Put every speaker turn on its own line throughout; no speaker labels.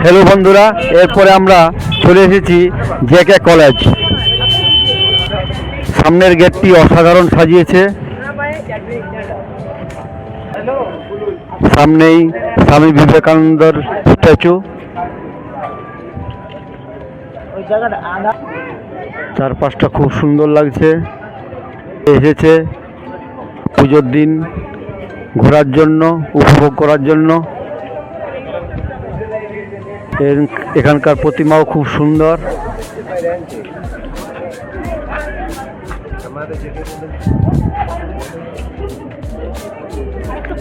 Hello বন্ধুরা, এরপরে আমরা চলে এসেছি জেকে কলেজ। সামনের গেটটি অসাধারণ সাজিয়েছে। সামনেই স্বামী বিবেকানন্দের স্ট্যাচু। চারপাশটা খুব সুন্দর লাগছে। এসেছে পুজোর দিন ঘোরার জন্য, উপভোগ করার জন্য। এখানকার প্রতিমাও খুব সুন্দর।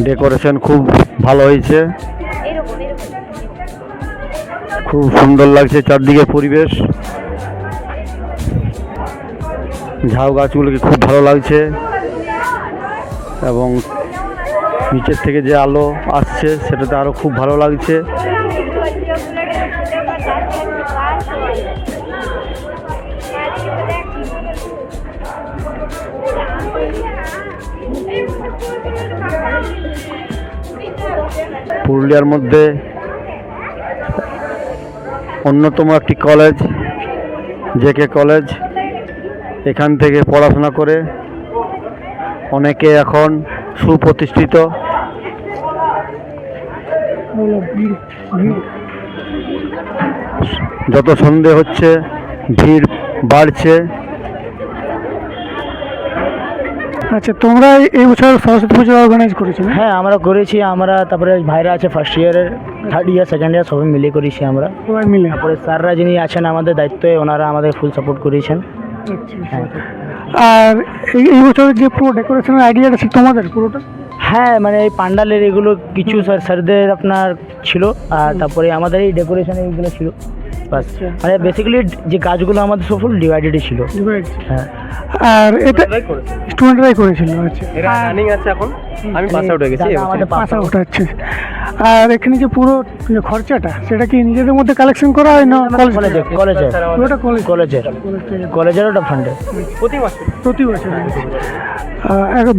ডেকোরেশন খুব ভালো হয়েছে, খুব সুন্দর লাগছে চারদিকে পরিবেশ। ঝাউ গাছগুলোকে খুব ভালো লাগছে এবং নিচের থেকে যে আলো আসছে সেটাতে আরো খুব ভালো লাগছে। পুরুলিয়ার মধ্যে অন্যতম একটি কলেজ জেকে কলেজ। এখান থেকে পড়াশোনা করে অনেকে এখন সুপ্রতিষ্ঠিত। যত সন্ধ্যে হচ্ছে ভিড় বাড়ছে।
আচ্ছা, তোমরা এই বছর সরস্বতী পুজো অর্গানাইজ করেছো?
হ্যাঁ, আমরা করেছি। আমরা তারপরে ভাইরা আছে ফার্স্ট ইয়ারের, থার্ড ইয়ার, সেকেন্ড ইয়ার সবাই মিলে করেছি আমরা
সবাই মিলে।
তারপরে স্যাররা যিনি আছেন আমাদের দায়িত্বে, ওনারা আমাদের ফুল সাপোর্ট করেছেন। হ্যাঁ।
আর এই বছর যে পুরো ডেকোরেশনের আইডিয়াটা ছিল তোমাদের পুরোটা?
হ্যাঁ, মানে এই পান্ডালের এগুলো কিছু স্যারদের আপনার ছিল, আর তারপরে আমাদের এই ডেকোরেশন এইগুলো ছিল। বাস, মানে বেসিক্যালি যে গাছগুলো আমাদের সব ফুল ডিভাইডেডই ছিল। হ্যাঁ,
আর এটা স্টুডেন্টরাই করেছিল? আচ্ছা,
এরা রানিং আছে এখন, আমি পাস আউট হয়ে গেছি।
আমাদের
পাস আউট হচ্ছে। আর এখানে যে পুরো খরচাটা সেটা কি নিজেদের মধ্যে কালেকশন করা হয় না
কলেজের?
পুরোটা
কলেজের ওটা ফান্ডে
প্রতি বছর।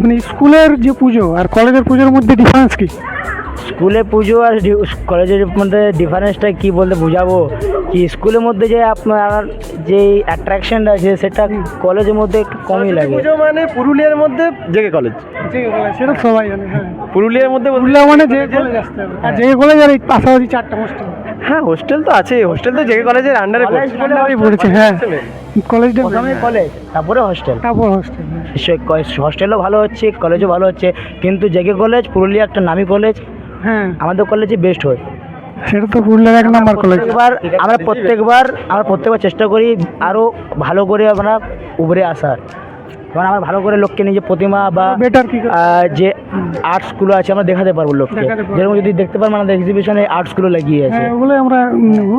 মানে স্কুলের যে পুজো আর কলেজের পুজোর মধ্যে ডিফারেন্স কি?
স্কুলে পুজো আর কলেজের মধ্যে ডিফারেন্সটা কি বলতে বোঝাবো, কি স্কুলের মধ্যে যে আপনার যে অ্যাট্রাকশনটা আছে সেটা কলেজের মধ্যে একটু কমই লাগে।
পুজো মানে পুরুলিয়ার মধ্যে জেকে কলেজ,
সেটা সবাই জানে। হ্যাঁ,
পুরুলিয়ার মধ্যে
পুরুলিয়া মানে জেকে কলেজ আসতে হবে। আর জেকে কলেজ আর এই পাশাপাশি 4টা হোস্টেল।
হ্যাঁ, হোস্টেল তো আছে। হোস্টেল তো জেকে কলেজের আন্ডারে
পড়েছে। হ্যাঁ, কলেজটা
প্রথমে কলেজ, তারপরে হোস্টেল।
হোস্টেল।
হোস্টেলও ভালো হচ্ছে, কলেজও ভালো হচ্ছে, কিন্তু জেকে কলেজ পুরুলিয়া একটা নামী কলেজ।
হ্যাঁ,
আমাদের কলেজে বেস্ট হয়।
সেটা তো পুরুলিয়ার 1 নম্বর কলেজ।
আমরা প্রত্যেকবার চেষ্টা করি আরও ভালো করে আমরা উপরে আসার। কারণ আমরা ভালো করে লোককে নিজে প্রতিমা বা
বেটার কি
যে আর্টসগুলো আছে আমরা দেখাতে পারবো লোককে। যেরকম যদি দেখতে পারবো আমাদের এক্সিবিশনে আর্টসগুলো লাগিয়ে আছে,
ওগুলো আমরা নেব।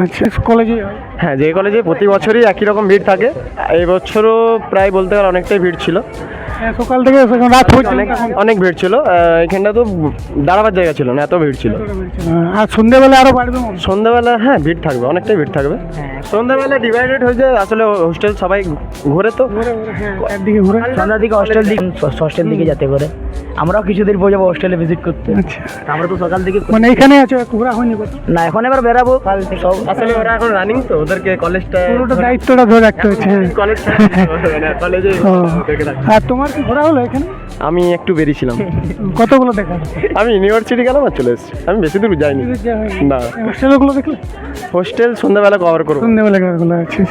আচ্ছা, কলেজে?
হ্যাঁ, যে কলেজে প্রতি বছরই একই রকম ভিড় থাকে। এই বছরও প্রায় বলতে গেলে অনেকটাই ভিড় ছিল।
সকাল থেকে রাত
অনেক ভিড় ছিল। এখানটা তো দাঁড়াবার জায়গা ছিল না, এত ভিড় ছিল।
আর সন্ধ্যেবেলা আরো বাড়বে?
সন্ধ্যাবেলা হ্যাঁ ভিড় থাকবে, অনেকটাই ভিড় থাকবে। সন্ধ্যাবেলা ডিভাইডেড হয়ে যায় আসলে, হোস্টেল সবাই ঘুরে তো
একদিকে ঘুরে,
সন্ধ্যার দিকে হোস্টেল দিকে যেতে করে। আমরাও কিছুদিন পর যাবো হোস্টেলে ভিজিট করতে। আমরা তো সকাল থেকে
মানে এখানে আছে, ঘোরা হয়নি
না, এখন এবার বেরাবো কাল সব।
আসলে ওরা এখন রানিং তো, ওদেরকে কলেজটা
পুরোটা দায়িত্বটা ধরে রাখতে হচ্ছে।
কলেজে।
আর তোমার কি ঘোরা হলো এখানে?
আমি একটু বেরিয়েছিলাম।
কতগুলো দেখা?
আমি ইউনিভার্সিটি গেলাম আর চলে এসেছি। আমি বেশি দূর যাইনি। না,
হোস্টেলগুলো দেখলে?
হোস্টেল সন্ধ্যাবেলা কভার করবো।
সন্ধ্যাবেলা কভার আছে,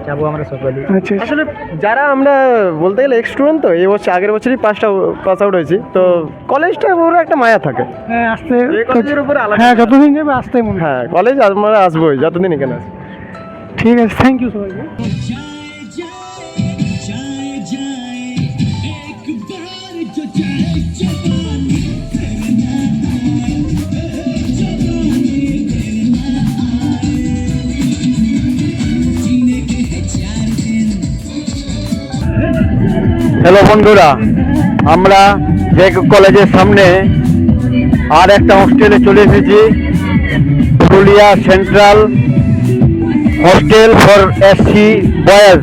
যাবো আমরা সকালে।
আচ্ছা,
আসলে যারা আমরা বলতে গেলে স্টুডেন্ট তো, এই বছর আগের বছরই পাস আউট হয়েছি তো, কলেজটা পুরো একটা মায়া থাকে।
হ্যাঁ, আসতে
কলেজের উপরে আলাদা।
হ্যাঁ, যতদিন যাবে আসতে মনে।
হ্যাঁ, কলেজ আমরা আসবোই যতদিন এখানে আসি।
ঠিক আছে, থ্যাংক ইউ সবাইকে।
হ্যালো বন্ধুরা, আমরা যে কলেজের সামনে আর একটা হোস্টেলে চলে এসেছি, Purulia central hostel for SC boys.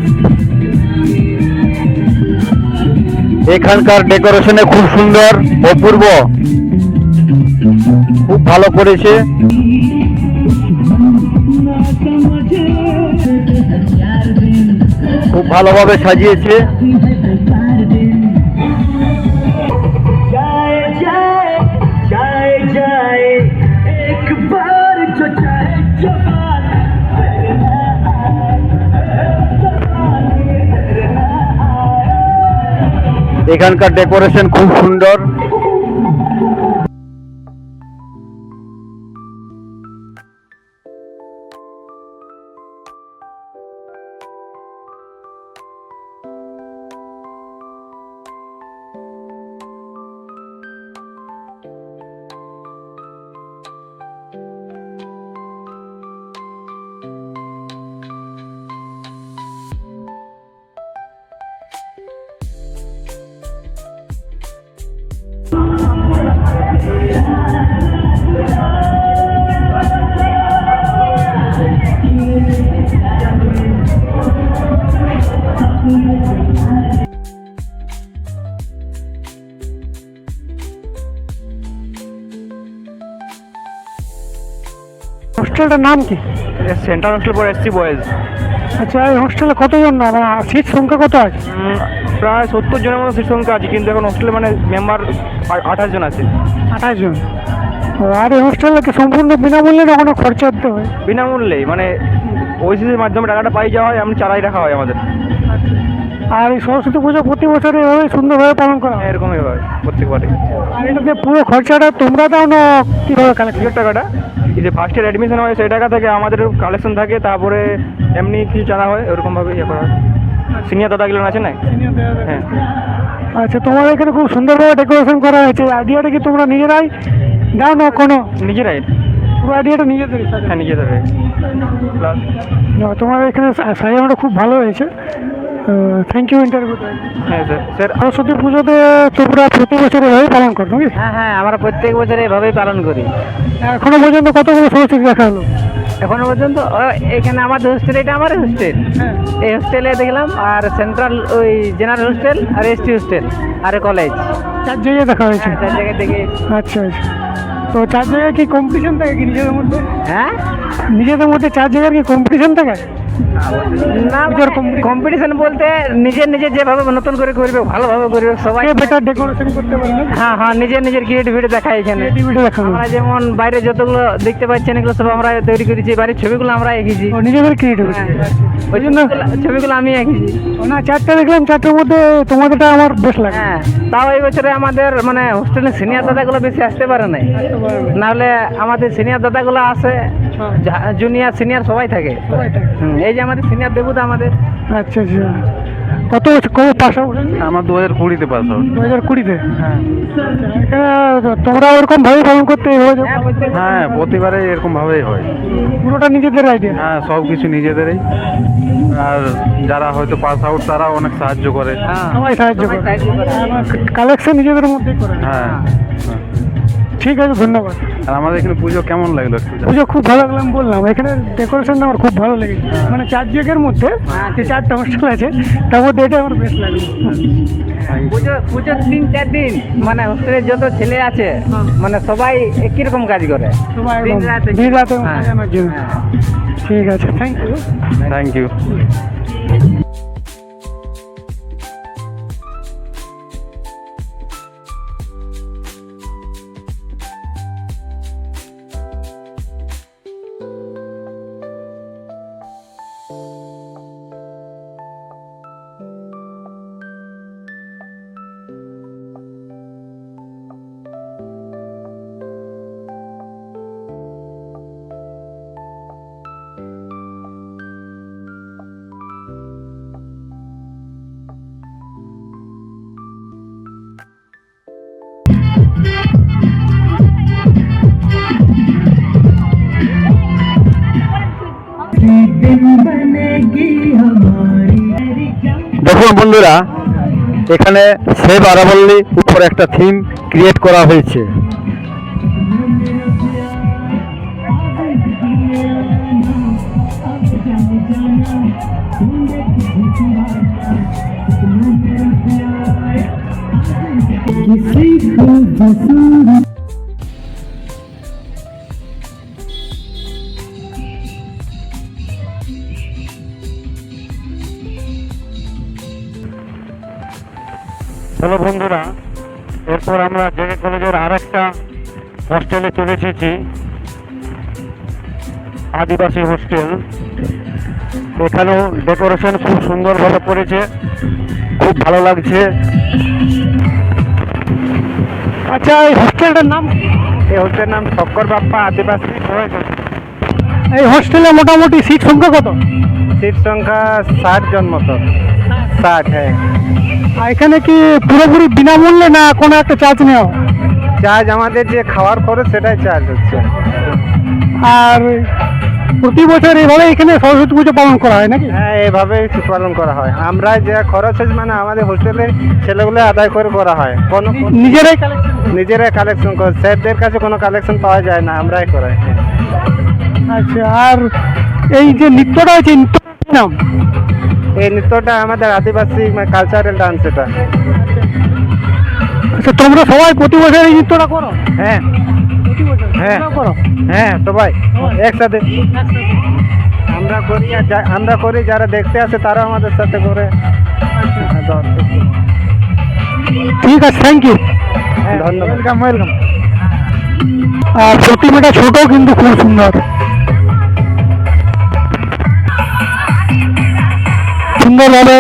এখানকার ডেকোরেশনে খুব সুন্দর, অপূর্ব, খুব ভালো করেছে। খুব ভালোভাবে সাজিয়েছে। এখানকার ডেকোরেশন খুব সুন্দর।
হোস্টেলটার নাম কি?
Central hostel for SC boys.
আচ্ছা, এই হোস্টেলে কতজন না সিট সংখ্যা কত আছে?
প্রায় 70 জনের মতো সিট সংখ্যা আছে, কিন্তু এখন হোস্টেলে মানে মেম্বার 28 জন আছে।
28 জন। আর এই হোস্টেলে কি সম্পূর্ণ বিনামূল্যে না কোনো খরচা দিতে হয়?
বিনামূল্যেই, মানে ওইসিসির মাধ্যমে টাকাটা পাই যাওয়া হয়, এমনি চালাই রাখা হয় আমাদের।
আর এই সরস্বতী পুজো প্রতি বছর এভাবে সুন্দরভাবে পালন করা হয়?
এরকমই হয় প্রত্যেকবারে।
আর এটাতে পুরো খরচাটা তোমরা দাও না কীভাবে কালেক্ট?
টিকিট টাকাটা এই যে ফার্স্ট ইয়ার অ্যাডমিশন হয় সেই টাকা থেকে আমাদের কালেকশন থাকে, তারপরে এমনি কিছু জানা হয়, ওরকমভাবে ইয়ে করা হয়। সিনিয়র দাদাগুলো আছে না? হ্যাঁ।
আচ্ছা, তোমার এখানে খুব সুন্দরভাবে ডেকোরেশন করা হয়েছে। আইডিয়াটা কি তোমরা নিজেরাই দাও না কোনো?
নিজেরাই।
পুরো আইডিয়াটা নিজেদের?
হ্যাঁ, নিজেরাই। প্লাস
তোমার এখানে সাজানোটা খুব ভালো হয়েছে। Thank you interview.
হ্যাঁ স্যার। স্যার,
সরস্বতী পুজোতে তোমরা প্রতি বছর এভাবেই পালন করো নাকি?
হ্যাঁ হ্যাঁ, আমরা প্রত্যেক বছর এভাবেই পালন করি।
এখনো পর্যন্ত কতগুলো সরস্বতী দেখা হলো?
এখনো পর্যন্ত এখানে আমাদের হোস্টেল, এটা আমার হোস্টেল। এই হোস্টেলে দেখলাম, আর সেন্ট্রাল ওই জেনারেল হোস্টেল, আর এসটি হোস্টেল, আর কলেজ,
4 জায়গায় দেখা হয়েছে।
4 জায়গায় দেখে।
আচ্ছা আচ্ছা, তো 4 জায়গায় কি কম্পিটিশন থাকে কি নিজেদের মধ্যে?
হ্যাঁ,
নিজেদের মধ্যে 4 জায়গার কি কম্পিটিশন থাকে?
না, কম্পিটিশন বলতে নিজের নিজের যেভাবে নতুন করে করবে, ভালোভাবে করবে সবাই,
বেটার ডেকোরেশন করতে পারে না?
হ্যাঁ হ্যাঁ, নিজের নিজের ক্রিয়েটিভিটি দেখায় এখানে।
ক্রিয়েটিভিটি দেখানো।
আমরা যেমন বাইরে যতগুলো দেখতে পাচ্ছেন এগুলো সব আমরা তৈরি করেছি, বাড়ির ছবিগুলো আমরা এঁকেছি।
ও, নিজেদের ক্রিয়েটিভিটি।
ওই জন্য ছবিগুলো আমি এঁকেছি।
না, 4টা দেখলাম, 4টার মধ্যে তোমাদেরটা আমার বেশ লাগে।
হ্যাঁ, তাও এই বছরে আমাদের মানে হোস্টেলের সিনিয়র দাদাগুলো বেশি আসতে পারে নাই, নাহলে আমাদের সিনিয়র দাদাগুলো আসে, জুনিয়র সিনিয়র সবাই থাকে। এই যে আমাদের সিনিয়র দেবুদা আমাদের।
আচ্ছা আচ্ছা, কবে পাস আউট?
আমার 2020-তে পাস আউট।
2020-তে?
হ্যাঁ,
তোমরা ওরকম ভাবে পালন করতে
হ্যাঁ, প্রতিবারে এরকম ভাবেই হয়।
পুরোটা নিজেদের আইডিয়া?
হ্যাঁ, সব কিছু নিজেদেরই। আর যারা হয়তো পাস আউট তারা অনেক সাহায্য করে।
সবাই সাহায্য করে, কালেকশন নিজেদের মধ্যেই করে।
হ্যাঁ।
ঠিক আছে, ধন্যবাদ।
আর আমাদের এখানে পুজো কেমন লাগলো একটু জানাও।
পুজো খুব ভালো লাগলাম, বললাম এখানে ডেকোরেশনটা আমার খুব ভালো লেগেছে। মানে 4 জায়গার মধ্যে যে 4টা হোস্টেল আছে তার মধ্যে এটা আমার বেশ লাগলো।
পুজোর 3-4 দিন মানে হোস্টেলের যত ছেলে আছে মানে সবাই একই রকম কাজ করে,
দিন রাতে জানার জন্য। ঠিক আছে, থ্যাংক ইউ।
Thank you. দেখুন বন্ধুরা,
এখানে সেভ আরাবল্লী উপর একটা থিম ক্রিয়েট করা হয়েছে। হ্যালো বন্ধুরা, এরপর আমরা জেকে কলেজের আর একটা হোস্টেলে চলে এসেছি, আদিবাসী হোস্টেল। এখানেও ডেকোরেশন খুব সুন্দরভাবে করেছে, খুব ভালো লাগছে।
আচ্ছা, এই হোস্টেলটার নাম?
এই হোস্টেলের নাম শক্কর বাপ্পা আদিবাসী বয়েজ হোস্টেল।
এই হোস্টেলে মোটামুটি সিট সংখ্যা কত?
সিট সংখ্যা 60 জন মতো। 60, হ্যাঁ।
আর এখানে কি পুরোপুরি বিনামূল্যে না কোনো একটা চার্জ নেওয়া?
চার্জ আমাদের যে খাওয়ার খরচ সেটাই চার্জ হচ্ছে।
আর প্রতি বছর এইভাবে এখানে সরস্বতী পুজো পালন করা হয় নাকি?
হ্যাঁ, এইভাবেই পালন করা হয়। আমরা যে খরচ হচ্ছে মানে আমাদের হোস্টেলের ছেলেগুলো আদায় করে করা হয়।
নিজেরাই কালেকশন?
নিজেরাই কালেকশন করে, স্যারদের কাছে কোনো কালেকশন পাওয়া যায় না, আমরাই করাই।
আচ্ছা, আর এই যে নৃত্যটা আছে, নৃত্যটার কি নাম?
এই নৃত্যটা আমাদের আদিবাসী কালচারাল ডান্স এটা।
আচ্ছা, তোমরা সবাই প্রতি বছর এই নৃত্যটা করো?
হ্যাঁ
প্রতি বছর
হ্যাঁ
তোমরাও করো?
হ্যাঁ, সবাই একসাথে আমরা করি, যারা দেখতে আসে তারাও আমাদের সাথে করে।
ঠিক আছে, থ্যাংক ইউ।
ধন্যবাদ।
Welcome welcome. আর প্রতিমাটা ছোট কিন্তু খুব সুন্দর, সুন্দরভাবে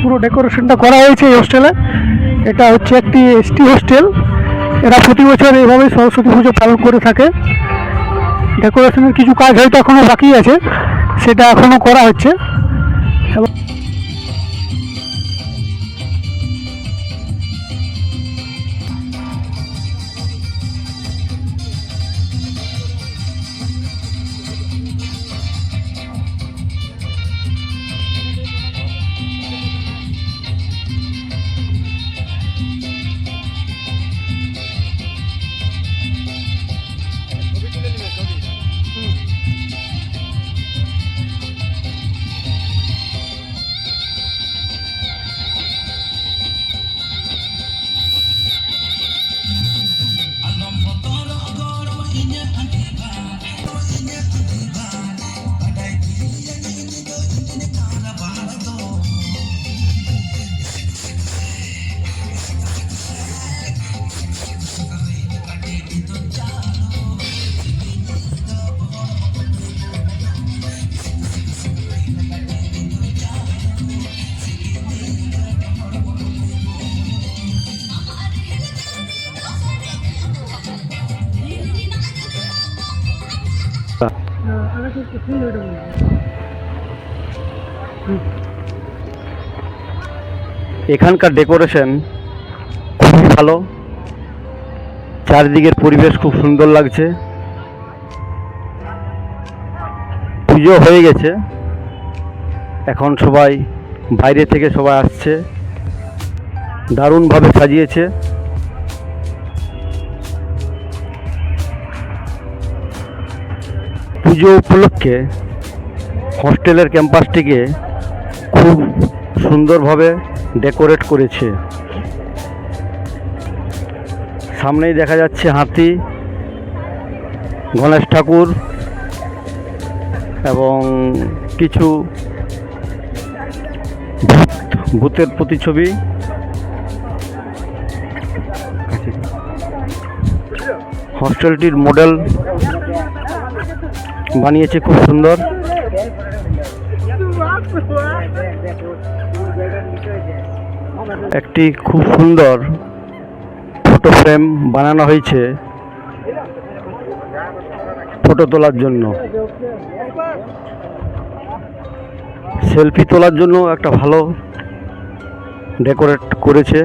পুরো ডেকোরেশনটা করা হয়েছে এই হোস্টেলে। এটা হচ্ছে একটি এসটি হোস্টেল। এরা প্রতি বছর এইভাবে সরস্বতী পুজো পালন করে থাকে। ডেকোরেশনের কিছু কাজ হয়তো এখনও বাকি আছে, সেটা এখনও করা হচ্ছে। এবং
এখানকার ডেকোরেশন খুবই ভালো, চারিদিকের পরিবেশ খুব সুন্দর লাগছে। পুজো হয়ে গেছে, এখন সবাই বাইরে থেকে সবাই আসছে, দারুণভাবে সাজিয়েছে। পুজো উপলক্ষে হোস্টেলের ক্যাম্পাসটিকে খুব সুন্দরভাবে ডেকোরেট করেছে। সামনেই দেখা যাচ্ছে হাতি, গণেশ ঠাকুর এবং কিছু ভূতের প্রতিছবি। হোস্টেলটির মডেল বানিয়েছে খুব সুন্দর। একটি খুব সুন্দর ফটো ফ্রেম বানানো হয়েছে ফটো তোলার জন্য। সেলফি তোলার জন্য একটা ভালো ডেকোরেট করেছে।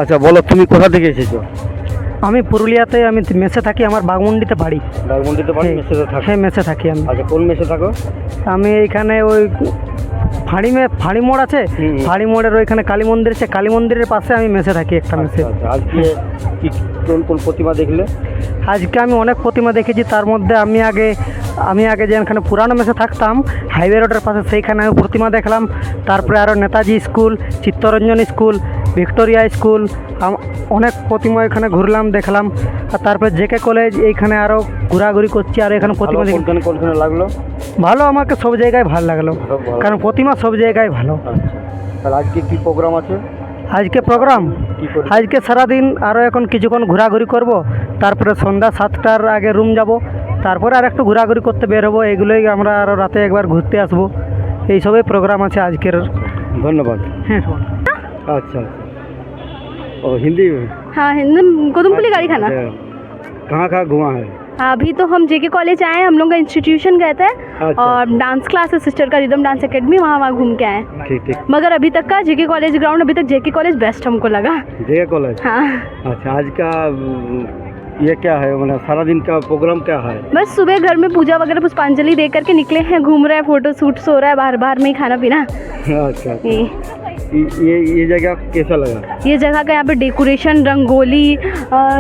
আচ্ছা বলো, তুমি কোথা থেকে এসেছো?
আমি পুরুলিয়াতে আমি মেসে থাকি, আমার বাগমুন্ডিতে বাড়ি।
বাগমুন্ডিতে বাড়ি, মেসে থাকো?
হ্যাঁ, মেসে থাকি আমি।
আচ্ছা, কোন মেসে থাকো?
আমি এইখানে ওই ফাঁড়ি মোড় আছে, ফাঁড়ি মোড়ের ওইখানে কালী মন্দির আছে, কালী মন্দিরের পাশে আমি মেসে থাকি একটা মেসে।
আচ্ছা, আজকে কি কোন প্রতিমা দেখলে?
আজকে আমি অনেক প্রতিমা দেখেছি, তার মধ্যে আমি আগে যেখানে পুরানো মেসে থাকতাম হাইওয়ে রোডের পাশে, সেইখানে আমি প্রতিমা দেখলাম। তারপরে আরও Netaji school, Chittaranjan school, Victoria school, অনেক প্রতিমা এখানে ঘুরলাম, দেখলাম। আর তারপরে জেকে কলেজ, এইখানে আরও ঘোরাঘুরি করছি। আর এখানে প্রতিমা
কোনখানে লাগলো?
ভালো, আমাকে সব জায়গায় ভালো লাগলো, কারণ প্রতিমা সব জায়গায় ভালো।
আচ্ছা, তাহলে আজকে কি প্রোগ্রাম আছে?
আজকে প্রোগ্রাম, আজকে সারাদিন আরও এখন কিছুক্ষণ ঘোরাঘুরি করব, তারপরে সন্ধ্যা 7টার আগে রুম যাব, তারপরে আর একটু ঘোরাঘুরি করতে বের হবো। এগুলোই আমরা আরও রাতে একবার ঘুরতে আসবো। এইসবই প্রোগ্রাম আছে আজকের।
ধন্যবাদ।
হ্যাঁ।
अच्छा, और हिंदी में?
हाँ, हिंदी गोदमपुली गाड़ी खाना।
कहाँ कहाँ घुमा है?
अभी तो हम जेके कॉलेज आए हैं, हम लोग का इंस्टीट्यूशन गए थे।
अच्छा।
और डांस क्लास है सिस्टर का, रिदम डांस एकेडमी, वहाँ घूम के आए।
ठीक ठीक।
मगर अभी तक का जेके कॉलेज ग्राउंड, अभी तक जेके कॉलेज बेस्ट हमको लगा।
जय कॉलेज?
हाँ।
अच्छा, आज का ये क्या है, मतलब सारा दिन का प्रोग्राम क्या है?
बस सुबह घर में पूजा वगैरह पुष्पांजलि दे करके निकले हैं, घूम रहे हैं, फोटो शूट हो रहा है, बाहर बाहर में ही खाना पीना।
अच्छा,
ये
जगह कैसा लगा?
ये जगह का यहाँ पे डेकोरेशन, रंगोली,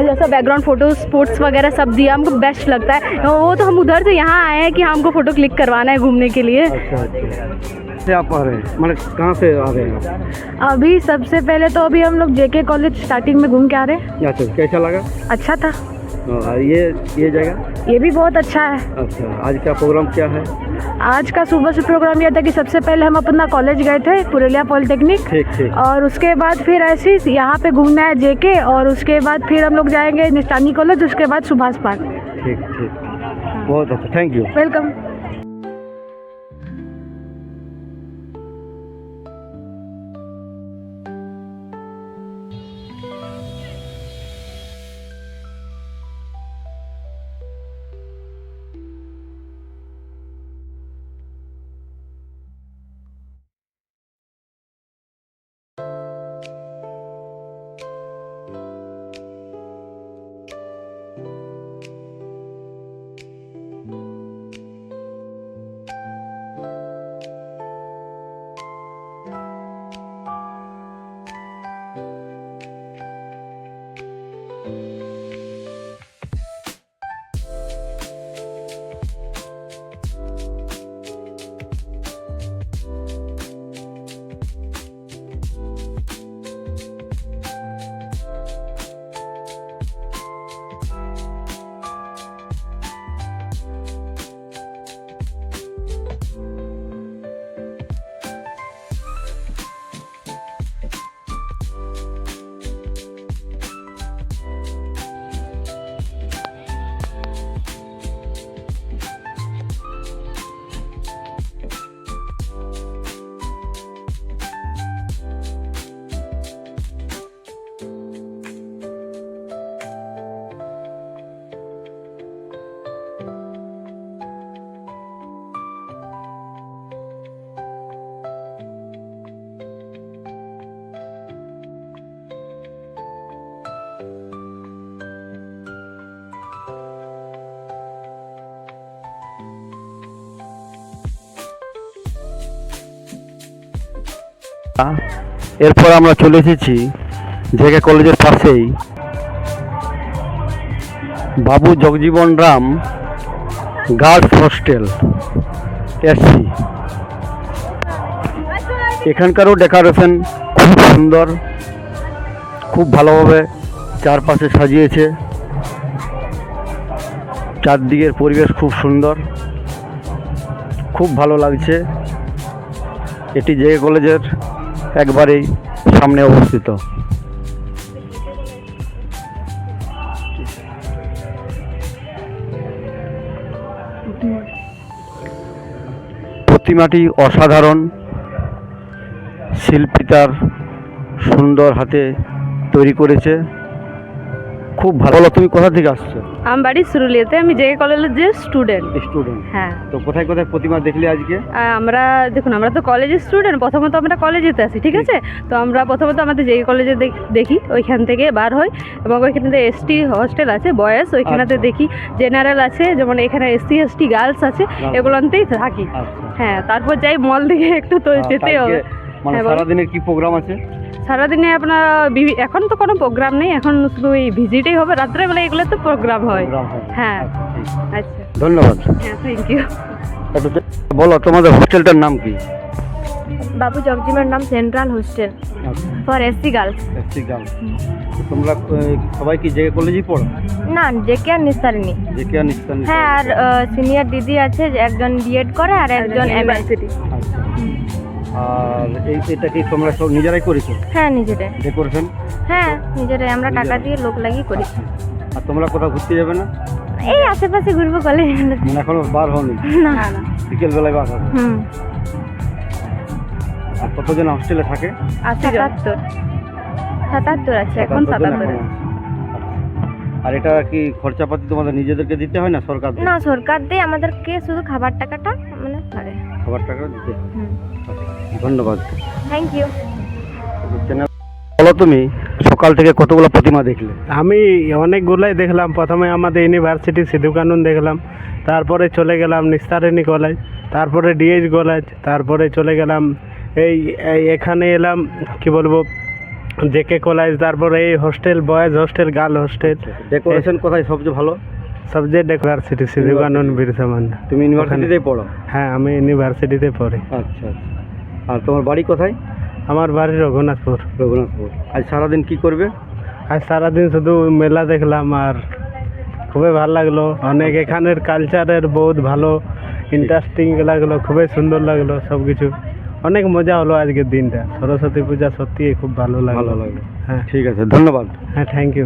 जैसा बैकग्राउंड फोटो स्पोर्ट्स वगैरह सब दिया, हमको बेस्ट लगता है। वो तो हम उधर से यहाँ आए हैं कि हमको फ़ोटो क्लिक करवाना है घूमने के लिए।
अच्छा अच्छा, से आप आ रहे हैं, मतलब कहाँ से आ रहे हैं आप?
अभी सबसे पहले तो अभी हम लोग जेके कॉलेज स्टार्टिंग में घूम के आ रहे हैं।
अच्छा, कैसा लगा?
अच्छा था।
और ये जगह?
ये भी बहुत अच्छा है।
अच्छा, आज का प्रोग्राम क्या है?
आज का सुबह से प्रोग्राम यह था कि सबसे पहले हम अपना कॉलेज गए थे, पुरुलिया पॉलिटेक्निक।
ठीक ठीक।
और उसके बाद फिर ऐसे ही यहाँ पे घूमना है जेके, और उसके बाद फिर हम लोग जाएंगे निस्तानी कॉलेज, उसके बाद सुभाष पार्क।
ठीक ठीक, बहुत अच्छा, थैंक यू।
वेलकम।
এরপর আমরা চলে এসেছি জেকে কলেজের পাশেই বাবু জগজীবন রাম গার্লস হোস্টেল এসছি। এখানকারও ডেকোরেশন খুব সুন্দর, খুব ভালোভাবে চারপাশে সাজিয়েছে, চারদিকের পরিবেশ খুব সুন্দর, খুব ভালো লাগছে। এটি জেকে কলেজের একবারেই সামনে অবস্থিত। প্রতিমাটি অসাধারণ, শিল্পী তার সুন্দর হাতে তৈরি করেছে। খুব ভালো। বলো তুমি কোথা থেকে আসছো?
हम बाड़ी सुरुलियाते আমি জে কলেজের স্টুডেন্ট।
স্টুডেন্ট।
হ্যাঁ।
তো কোথায় কোথায় প্রতিমা দেখলে আজকে?
আমরা দেখুন আমরা তো কলেজের স্টুডেন্ট, প্রথমত আমরা কলেজেতে আসি, ঠিক আছে? তো আমরা প্রথমত আমাদের যেই কলেজে দেখি, ওইখান থেকে বার হই এবং ওইখানে এসটি হস্টেল আছে বয়েজ, ওইখানেতে
আচ্ছা।
দেখি, জেনারেল আছে, যেমন এখানে এসসি এসটি গার্লস আছে, এগুলোতেই থাকি।
আচ্ছা।
হ্যাঁ, তারপর যাই মল দিকে একটু তো যেতে হবে।
মানে
হ্যাঁ, বলো।
সারাদিনের কি প্রোগ্রাম আছে?
সারাদিনে আপনার এখন তো কোনো প্রোগ্রাম নেই, এখন শুধু এই ভিজিটই হবে, রাত্রেবেলা এগুলো তো প্রোগ্রাম হয়।
প্রোগ্রাম হয়।
হ্যাঁ।
আচ্ছা, ঠিক।
আচ্ছা,
ধন্যবাদ।
হ্যাঁ, থ্যাংক ইউ।
বলো তোমাদের হোস্টেলটার নাম কি?
বাবু জগজিমার নাম central hostel for SC girls.
SC girls. তোমরা সবাই কি জেকে কলেজেই পড়ো?
না, জেকে আর নিস্তারিণী।
জেকে আর নিস্তারিণী?
হ্যাঁ, আর সিনিয়র দিদি আছে, একজন বিএড করে আর একজন এমএসসি।
আচ্ছা। আর এটা কি তোমরা সব নিজেরাই করেছো?
হ্যাঁ, নিজেরাই।
ডেকোরেশন?
হ্যাঁ, নিজেরাই, আমরা টাকা দিয়ে লোক লাগিয়ে করি।
আর তোমরা কোথাও ঘুরতে যাবে না?
এই আশেপাশে ঘুরবো কলেজ।
মানে এখনো বার হওনি?
না।
বিকেল বেলায় বার হবে।
হুম।
আর কতজন হোস্টেলে থাকে?
77 আছে, এখন 77 আছে।
আর এটা কি খরচাপাতি তোমাদের নিজেদেরকে দিতে হয় না সরকার থেকে?
না, সরকার দিয়ে আমাদেরকে শুধু খাবার টাকাটা মানে ছাড়ে।
খাবার টাকা দিতে?
হুম।
ধন্যবাদ।
Thank you.
বলো তুমি সকাল থেকে কতগুলো প্রতিমা দেখলে?
আমি অনেকগুলাই দেখলাম। প্রথমে আমাদের ইউনিভার্সিটি সিধু কানুন দেখলাম, তারপরে চলে গেলাম নিস্তারিণী কলেজ, তারপরে ডিএইচ কলেজ, তারপরে চলে গেলাম এখানে এলাম কি বলবো জেকে কলেজ, তারপরে এই hostel boys hostel, girl hostel.
Decoration কোথায় সবচেয়ে ভালো?
সাবজেক্ট ইউনিভার্সিটি সিধু কানুন বিরসা মুন্ডা।
তুমি ইউনিভার্সিটিতেই পড়ো?
হ্যাঁ, আমি ইউনিভার্সিটিতে পড়ি।
আচ্ছা আচ্ছা। আর তোমার বাড়ি কোথায়?
আমার বাড়ি রঘুনাথপুর।
রঘুনাথপুর। আজ সারাদিন কি করবে?
আজ সারাদিন শুধু মেলা দেখলাম আর খুবই ভালো লাগলো। অনেক এখানের কালচারের বহুত ভালো ইন্টারেস্টিং লাগলো, খুবই সুন্দর লাগলো সব কিছু। অনেক মজা হলো আজকের দিনটা। সরস্বতী পূজা সত্যি খুব ভালো লাগলো।
ভালো লাগলো।
হ্যাঁ,
ঠিক আছে, ধন্যবাদ।
হ্যাঁ, থ্যাংক ইউ।